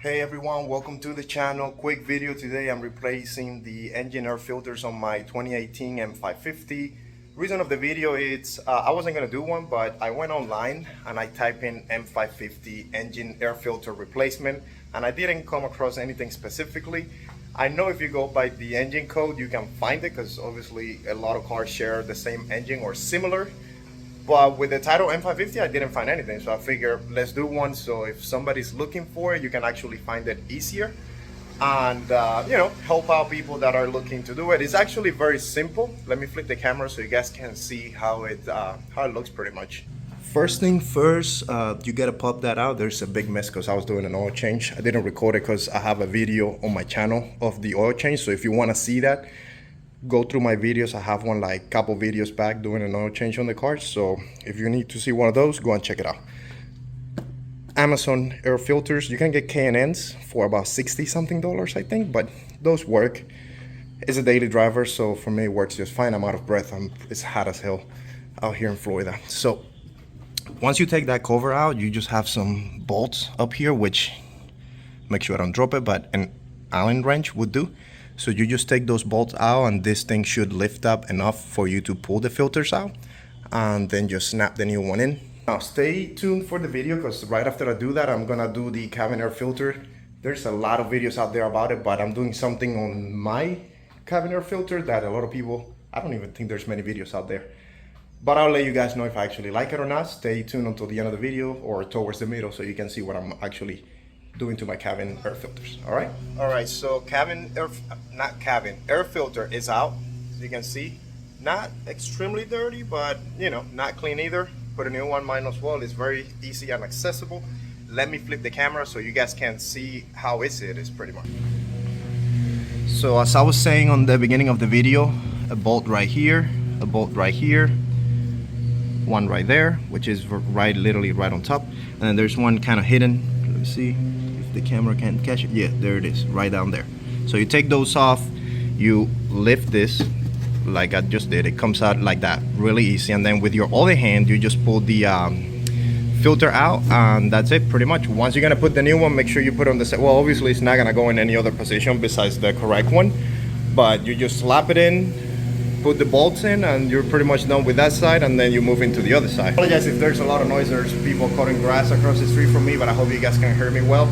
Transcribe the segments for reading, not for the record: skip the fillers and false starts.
Hey everyone, welcome to the channel. Quick video today. I'm replacing the engine air filters on my 2018 M550. Reason of the video is I wasn't gonna do one, but I went online and I typed in M550 engine air filter replacement, and I didn't come across anything specifically. I know if you go by the engine code, you can find it because obviously a lot of cars share the same engine or similar. But with the title M550, I didn't find anything. So I figured let's do one. So if somebody's looking for it, you can actually find it easier and, help out people that are looking to do it. It's actually very simple. Let me flip the camera so you guys can see how it looks pretty much. First thing first, you gotta pop that out. There's a big mess because I was doing an oil change. I didn't record it because I have a video on my channel of the oil change. So if you wanna see that, go through my videos. I have one like couple videos back doing an oil change on the car. So if you need to see one of those, go and check it out. Amazon air filters, you can get K&Ns for about $60 something, I think, but those work. It's a daily driver, so for me it works just fine. I'm out of breath. It's hot as hell out here in Florida. So once you take that cover out, you just have some bolts up here, which make sure I don't drop it, but an Allen wrench would do. So you just take those bolts out and this thing should lift up enough for you to pull the filters out and then just snap the new one in. Now stay tuned for the video because right after I do that, I'm gonna do the cabin air filter. There's a lot of videos out there about it, but I'm doing something on my cabin air filter that a lot of people, I don't even think there's many videos out there. But I'll let you guys know if I actually like it or not. Stay tuned until the end of the video or towards the middle so you can see what I'm actually doing to my cabin air filters. All right, so air filter is out, as you can see. Not extremely dirty, but not clean either. Put a new one, mine as well. It's very easy and accessible. Let me flip the camera so you guys can see how easy it is pretty much. So as I was saying on the beginning of the video, a bolt right here, a bolt right here, one right there, which is literally right on top, and then there's one kind of hidden. Let me see if the camera can catch it. Yeah, there it is, right down there. So you take those off, you lift this like I just did. It comes out like that, really easy. And then with your other hand, you just pull the filter out, and that's it pretty much. Once you're gonna put the new one, make sure you put it on the set. Well, obviously it's not gonna go in any other position besides the correct one, but you just slap it in, put the bolts in, and you're pretty much done with that side, and then you move into the other side. I apologize if there's a lot of noise. There's people cutting grass across the street from me, but I hope you guys can hear me well.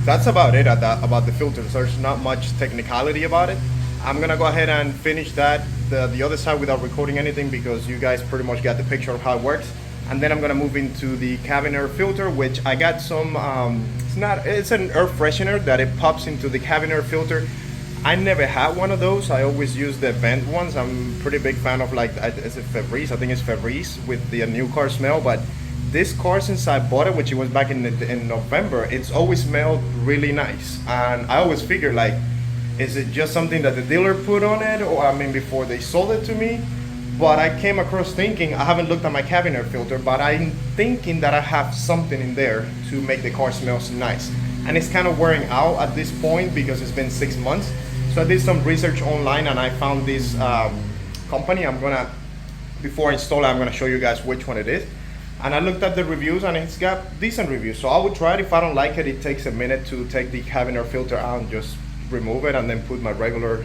That's about it about the filters. There's not much technicality about it. I'm gonna go ahead and finish that the other side without recording anything because you guys pretty much got the picture of how it works. And then I'm gonna move into the cabin air filter, which I got some it's an air freshener that it pops into the cabin air filter. I never had one of those. I always use the vent ones. I'm a pretty big fan of, like, is it Febreze? I think it's Febreze with the new car smell. But this car, since I bought it, which it was back in November, it's always smelled really nice. And I always figured, like, is it just something that the dealer put on it, or I mean before they sold it to me? But I came across thinking, I haven't looked at my cabin air filter, but I'm thinking that I have something in there to make the car smell nice. And it's kind of wearing out at this point because it's been 6 months. So I did some research online and I found this company. Before I install it, I'm gonna show you guys which one it is. And I looked at the reviews and it's got decent reviews. So I would try it. If I don't like it, it takes a minute to take the cabin air filter out and just remove it and then put my regular,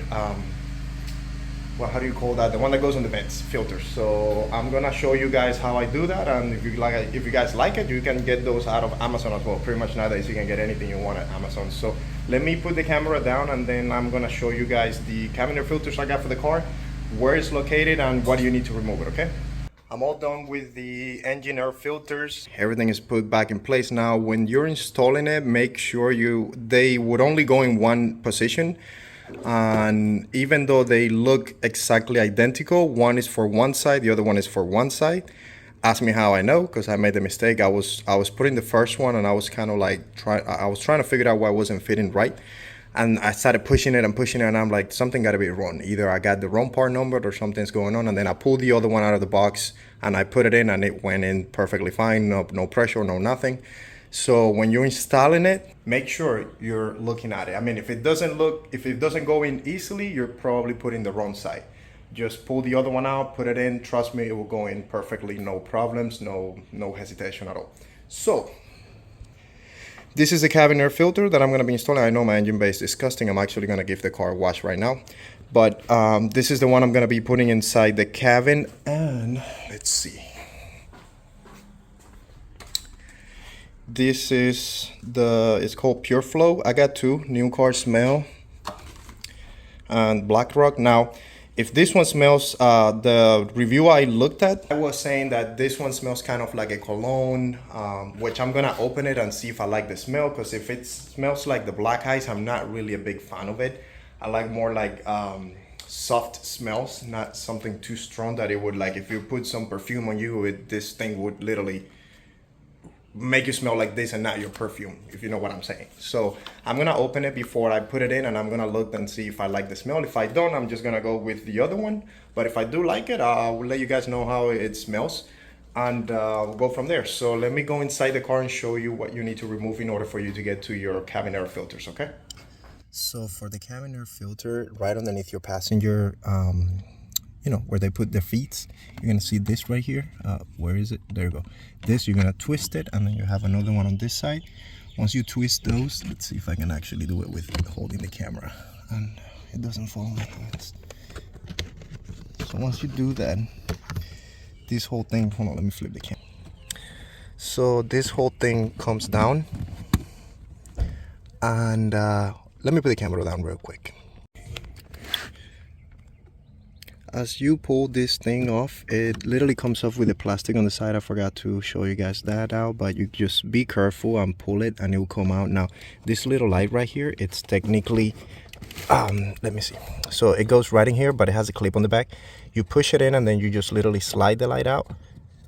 how do you call that? The one that goes on the vents filter. So I'm gonna show you guys how I do that. And if you guys like it, you can get those out of Amazon as well. Pretty much nowadays you can get anything you want at Amazon. So let me put the camera down and then I'm gonna show you guys the cabin air filters I got for the car, where it's located and what do you need to remove it, okay? I'm all done with the engine air filters. Everything is put back in place now. When you're installing it, make sure they would only go in one position. And even though they look exactly identical, one is for one side, the other one is for one side. Ask me how I know, because I made the mistake. I was putting the first one and I was kind of like I was trying to figure out why it wasn't fitting right. And I started pushing it and I'm like, something gotta be wrong. Either I got the wrong part numbered or something's going on. And then I pulled the other one out of the box and I put it in and it went in perfectly fine. No pressure, no nothing. So when you're installing it, make sure you're looking at it. I mean, if it doesn't go in easily, you're probably putting the wrong side. Just pull the other one out, put it in. Trust me, it will go in perfectly, no problems, no hesitation at all. So This is the cabin air filter that I'm going to be installing. I know my engine bay is disgusting. I'm actually going to give the car a wash right now. But this is the one I'm going to be putting inside the cabin. And let's see. This is it's called Pure Flow. I got two, New Car Smell and Black Rock. Now, if this one smells, the review I looked at, I was saying that this one smells kind of like a cologne, which I'm gonna open it and see if I like the smell, because if it smells like the black ice, I'm not really a big fan of it. I like more like soft smells, not something too strong that it would, like if you put some perfume on you, this thing would literally make you smell like this and not your perfume, if you know what I'm saying. So I'm gonna open it before I put it in, and I'm gonna look and see if I like the smell. If I don't, I'm just gonna go with the other one. But if I do like it, I'll let you guys know how it smells, and we'll go from there. So let me go inside the car and show you what you need to remove in order for you to get to your cabin air filters, okay? So for the cabin air filter, right underneath your passenger, you know, where they put their feet, you're gonna see this right here. Where is it? There you go. This, you're gonna twist it, and then you have another one on this side. Once you twist those, let's see if I can actually do it with holding the camera, and it doesn't fall in my hands. So once you do that, this whole thing, hold on, let me flip the camera. So this whole thing comes down, and let me put the camera down real quick. As you pull this thing off, it literally comes off with the plastic on the side. I forgot to show you guys that out, but you just be careful and pull it and it will come out. Now, this little light right here, it's technically, let me see. So it goes right in here, but it has a clip on the back. You push it in and then you just literally slide the light out,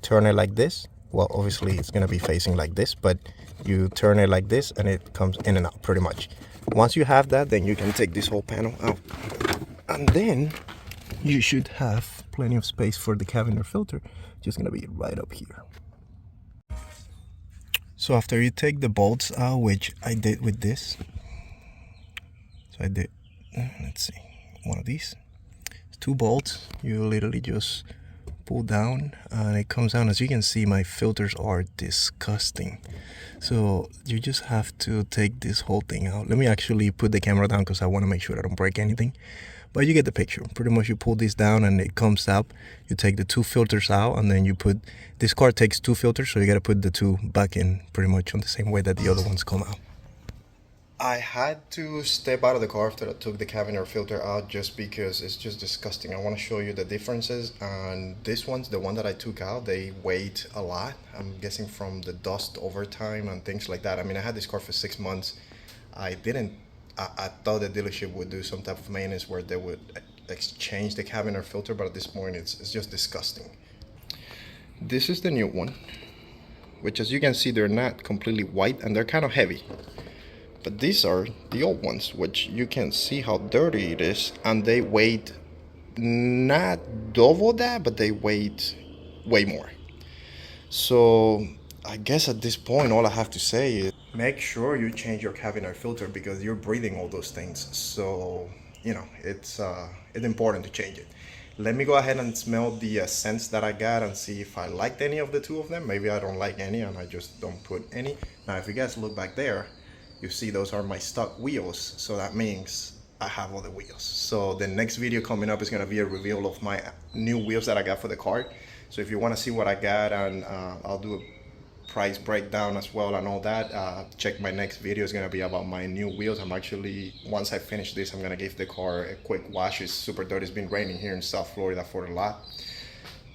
turn it like this. Well, obviously it's gonna be facing like this, but you turn it like this and it comes in and out pretty much. Once you have that, then you can take this whole panel out. And then you should have plenty of space for the cabin air filter. Just gonna be right up here. So after you take the bolts out, which I did with this, so I did, let's see, one of these, two bolts. You literally just pull down and it comes down. As you can see, my filters are disgusting, so you just have to take this whole thing out. Let me actually put the camera down because I want to make sure I don't break anything. But you get the picture. Pretty much you pull this down and it comes up. You take the two filters out, and then you put, this car takes two filters, so you got to put the two back in pretty much on the same way that the other ones come out. I had to step out of the car after I took the cabin air filter out, just because it's just disgusting. I want to show you the differences. And this one's the one that I took out, they weighed a lot. I'm guessing from the dust over time and things like that. I mean, I had this car for 6 months. I thought the dealership would do some type of maintenance where they would exchange the cabin air filter, but at this point it's just disgusting. This is the new one, which, as you can see, they're not completely white and they're kind of heavy. But these are the old ones, which you can see how dirty it is, and they weighed not double that, but they weighed way more. So I guess at this point, all I have to say is make sure you change your cabin air filter, because you're breathing all those things. So, you know, it's important to change it. Let me go ahead and smell the scents that I got and see if I liked any of the two of them. Maybe I don't like any and I just don't put any. Now, if you guys look back there, you see those are my stock wheels. So that means I have other wheels. So the next video coming up is going to be a reveal of my new wheels that I got for the car. So if you want to see what I got, and I'll do a price breakdown as well and all that, check my next video. Is going to be about my new wheels. I'm actually, once I finish this, I'm going to give the car a quick wash. It's super dirty. It's been raining here in South Florida for a lot.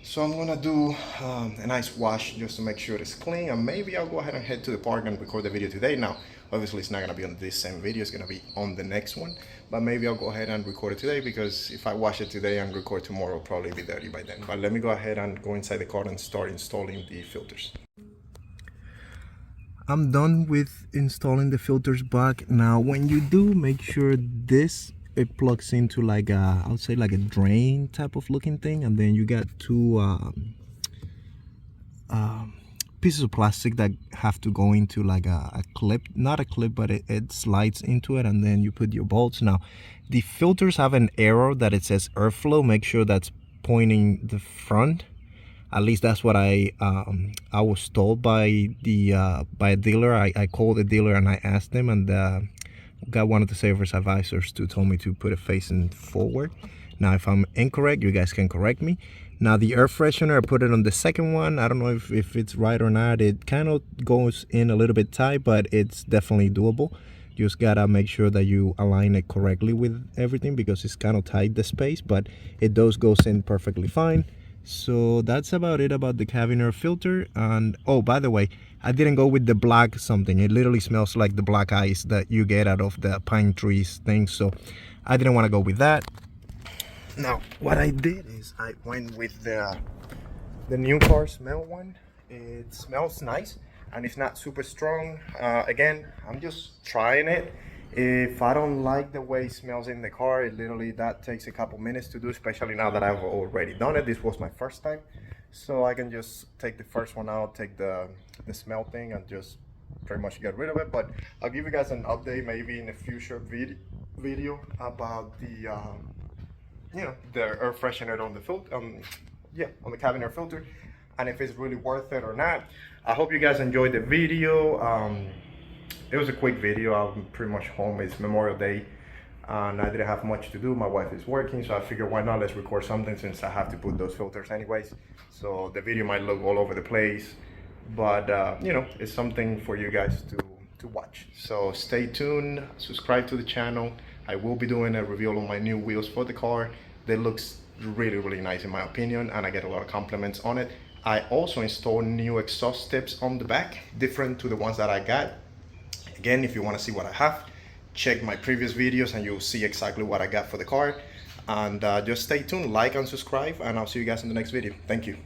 So I'm gonna do a nice wash just to make sure it's clean, and maybe I'll go ahead and head to the park and record the video today. Now, obviously it's not gonna be on this same video, it's gonna be on the next one, but maybe I'll go ahead and record it today, because if I wash it today and record tomorrow, it'll probably be dirty by then. But let me go ahead and go inside the car and start installing the filters. I'm done with installing the filters back. Now, when you do, make sure it plugs into like a, I would say like a drain type of looking thing, and then you got two pieces of plastic that have to go into like a clip, not a clip, but it slides into it, and then you put your bolts. Now, the filters have an arrow that it says airflow. Make sure that's pointing the front, At least that's what I was told by a dealer. I called the dealer and I asked them, and got one of the sales advisors to tell me to put it facing forward. Now, if I'm incorrect, you guys can correct me. Now, the air freshener, I put it on the second one. I don't know if it's right or not. It kind of goes in a little bit tight, but it's definitely doable. You just gotta make sure that you align it correctly with everything, because it's kind of tight, the space, but it does goes in perfectly fine. So that's about it about the cabin air filter. And oh, by the way, I didn't go with the black something. It literally smells like the black ice that you get out of the pine trees thing, so I didn't want to go with that. Now, what I did is I went with the new car smell one. It smells nice and it's not super strong. Again, I'm just trying it. If I don't like the way it smells in the car, it literally that takes a couple minutes to do, especially now that I've already done it. This was my first time, so I can just take the first one out, take the smell thing, and just pretty much get rid of it. But I'll give you guys an update maybe in a future video about the the air freshener on the filter, on the cabin air filter, and if it's really worth it or not. I hope you guys enjoyed the video. It was a quick video. I'm pretty much home. It's Memorial Day and I didn't have much to do. My wife is working, so I figured why not, let's record something since I have to put those filters anyways. So the video might look all over the place, but it's something for you guys to watch. So stay tuned, subscribe to the channel. I will be doing a review of my new wheels for the car. They looks really nice in my opinion, and I get a lot of compliments on it. I also installed new exhaust tips on the back, different to the ones that I got. Again, if you want to see what I have, check my previous videos and you'll see exactly what I got for the car. And just stay tuned, like and subscribe, and I'll see you guys in the next video. Thank you.